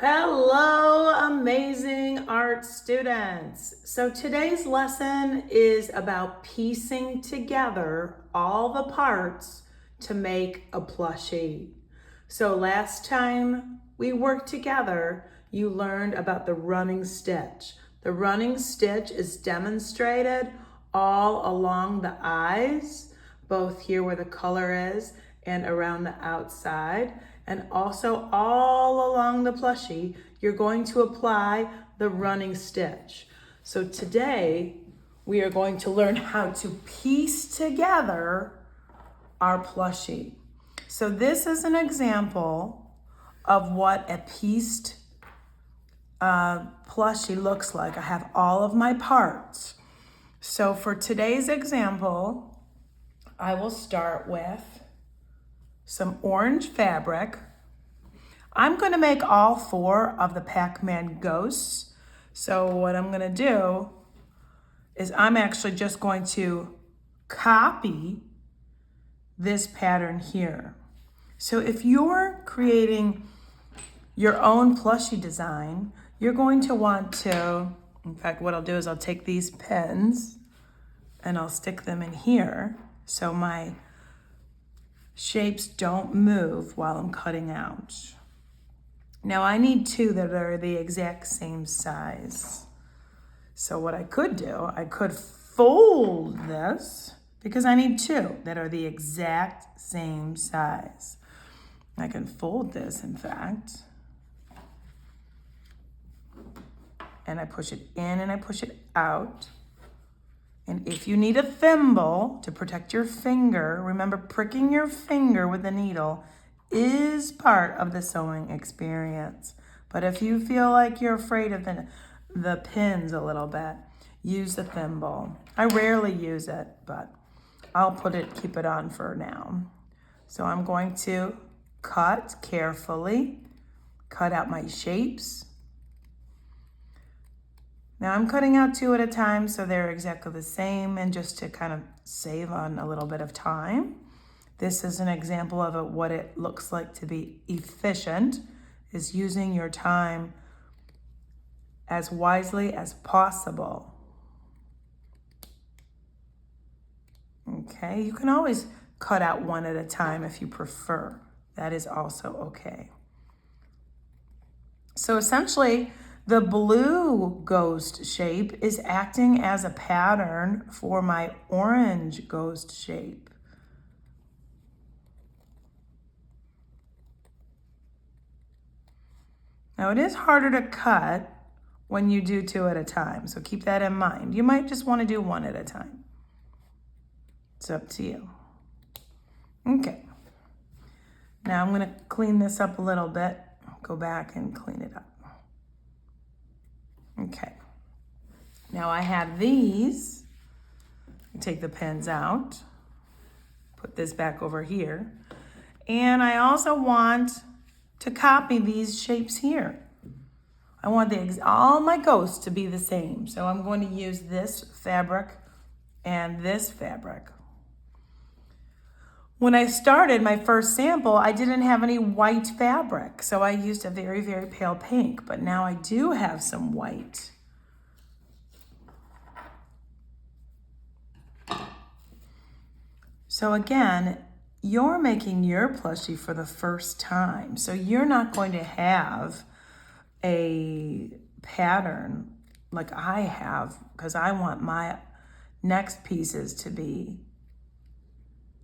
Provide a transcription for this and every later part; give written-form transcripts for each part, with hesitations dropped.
Hello, amazing art students. So today's lesson is about piecing together all the parts to make a plushie. So last time we worked together, you learned about the running stitch. The running stitch is demonstrated all along the eyes, both here where the color is and around the outside, and also all along the plushie. You're going to apply the running stitch. So today we are going to learn how to piece together our plushie. So this is an example of what a pieced plushie looks like. I have all of my parts. So for today's example, I will start with some orange fabric. I'm going to make all 4 of the Pac-Man ghosts. So what I'm going to do is I'm actually just going to copy this pattern here. So if you're creating your own plushie design, you're going to want to, in fact, what I'll do is I'll take these pins and I'll stick them in here so my shapes don't move while I'm cutting out. Now I need 2 that are the exact same size. So what I could do, I could fold this because I need 2 that are the exact same size. I can fold this, in fact, and I push it in and I push it out. And if you need a thimble to protect your finger, remember pricking your finger with the needle is part of the sewing experience. But if you feel like you're afraid of the pins a little bit, use the thimble. I rarely use it, but I'll keep it on for now. So I'm going to cut carefully, cut out my shapes. Now I'm cutting out 2 at a time so they're exactly the same, and just to kind of save on a little bit of time. This is an example of what it looks like to be efficient, is using your time as wisely as possible. Okay, you can always cut out 1 at a time if you prefer. That is also okay. So essentially, the blue ghost shape is acting as a pattern for my orange ghost shape. Now it is harder to cut when you do 2 at a time, so keep that in mind. You might just want to do 1 at a time. It's up to you. Okay. Now I'm going to clean this up a little bit. Go back and clean it up. Okay. Now I have these. Take the pins out. Put this back over here. And I also want to copy these shapes here. I want all my ghosts to be the same. So I'm going to use this fabric and this fabric. When I started my first sample, I didn't have any white fabric, so I used a very, very pale pink, but now I do have some white. So again, you're making your plushie for the first time, so you're not going to have a pattern like I have, because I want my next pieces to be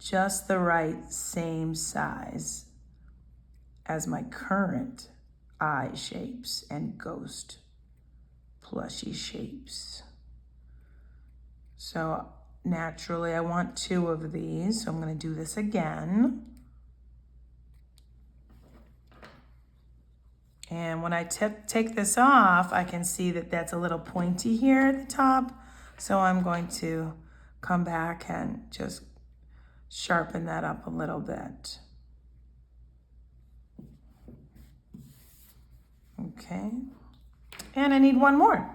just the right same size as my current eye shapes and ghost plushie shapes. So naturally I want 2 of these, so I'm going to do this again. And when I take this off, I can see that that's a little pointy here at the top. So I'm going to come back and just sharpen that up a little bit. Okay. And I need 1 more.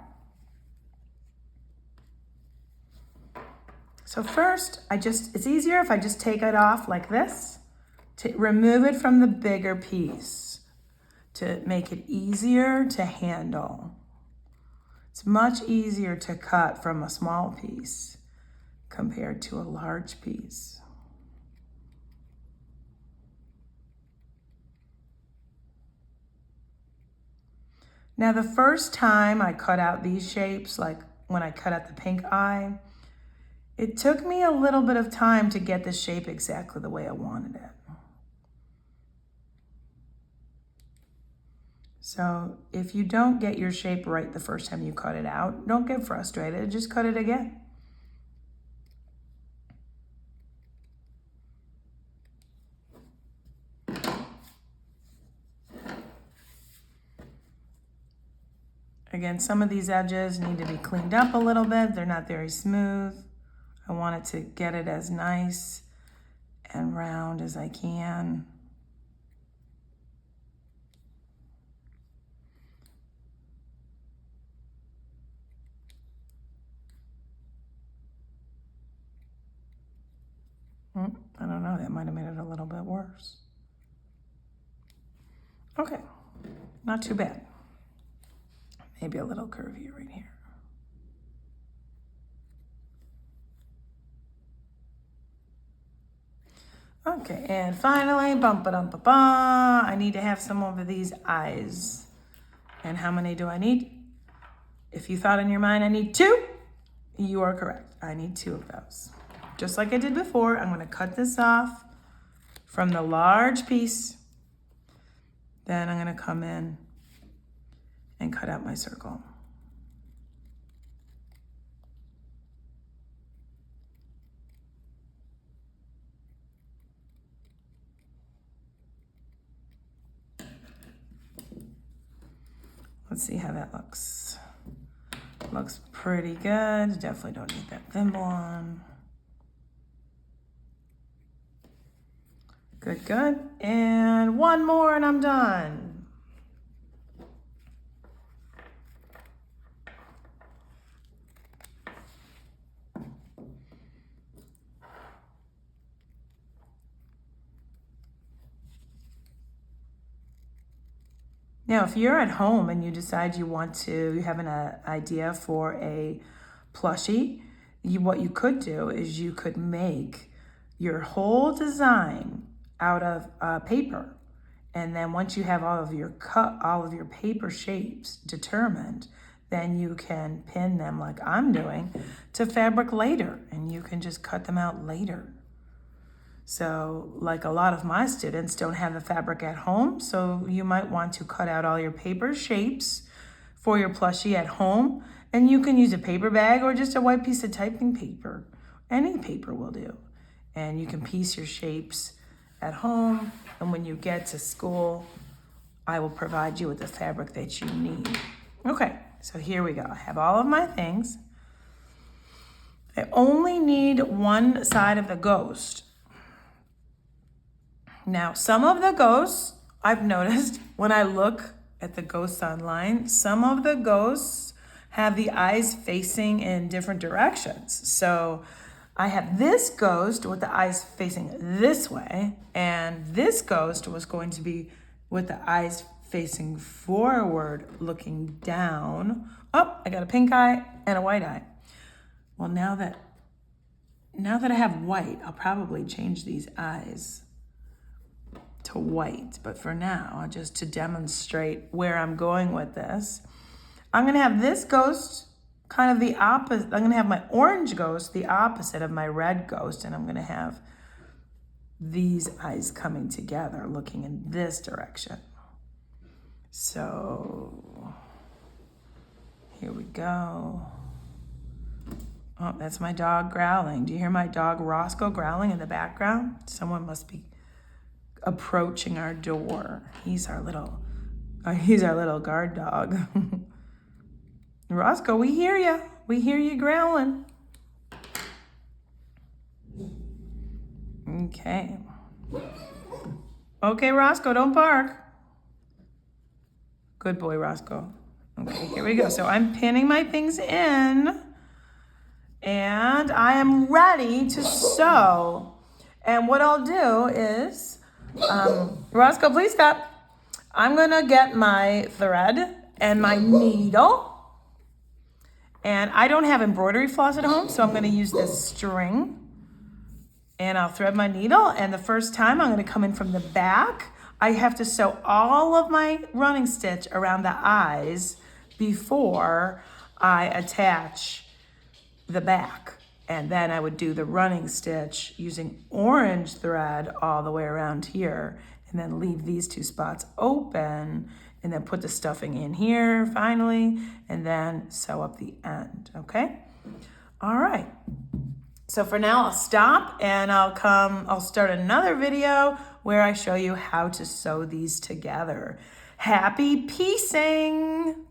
So first, it's easier if I just take it off like this to remove it from the bigger piece. to make it easier to handle. It's much easier to cut from a small piece compared to a large piece. Now, the first time I cut out these shapes, like when I cut out the pink eye, it took me a little bit of time to get the shape exactly the way I wanted it. So if you don't get your shape right the first time you cut it out, don't get frustrated, just cut it again. Again, some of these edges need to be cleaned up a little bit. They're not very smooth. I want it to get it as nice and round as I can. I don't know, that might have made it a little bit worse. Okay, not too bad. Maybe a little curvy right here. Okay, and finally, bum-ba-dum-ba-ba, I need to have some of these eyes. And how many do I need? If you thought in your mind I need 2, you are correct. I need 2 of those. Just like I did before, I'm going to cut this off from the large piece. Then I'm going to come in and cut out my circle. Let's see how that looks. Looks pretty good. Definitely don't need that thimble on. Good, good. And one more and I'm done. Now, if you're at home and you decide you have an idea for a plushie, what you could do is you could make your whole design out of paper. And then once you have all of your paper shapes determined, then you can pin them like I'm doing to fabric later, and you can just cut them out later. So like a lot of my students don't have the fabric at home, so you might want to cut out all your paper shapes for your plushie at home, and you can use a paper bag or just a white piece of typing paper. Any paper will do. And you can piece your shapes at home, and when you get to school, I will provide you with the fabric that you need. Okay, so here we go. I have all of my things. I only need one side of the ghost. Now, some of the ghosts, I've noticed when I look at the ghosts online, some of the ghosts have the eyes facing in different directions. So I have this ghost with the eyes facing this way, and this ghost was going to be with the eyes facing forward, looking down. Oh, I got a pink eye and a white eye. Well, now that I have white, I'll probably change these eyes to white. But for now, just to demonstrate where I'm going with this, I'm going to have this ghost kind of the opposite. I'm going to have my orange ghost the opposite of my red ghost, and I'm going to have these eyes coming together, looking in this direction. So here we go. Oh, that's my dog growling. Do you hear my dog Roscoe growling in the background? Someone must be approaching our door. He's our little guard dog. Roscoe, we hear you. We hear you growling. Okay. Okay, Roscoe, don't bark. Good boy, Roscoe. Okay, here we go. So I'm pinning my things in, and I am ready to sew. And what I'll do is, Roscoe, please stop. I'm gonna get my thread and my needle. And I don't have embroidery floss at home, so I'm gonna use this string. And I'll thread my needle, and the first time I'm gonna come in from the back. I have to sew all of my running stitch around the eyes before I attach the back. And then I would do the running stitch using orange thread all the way around here, and then leave these two spots open, and then put the stuffing in here finally, and then sew up the end, okay? All right. So for now, I'll stop and I'll start another video where I show you how to sew these together. Happy piecing!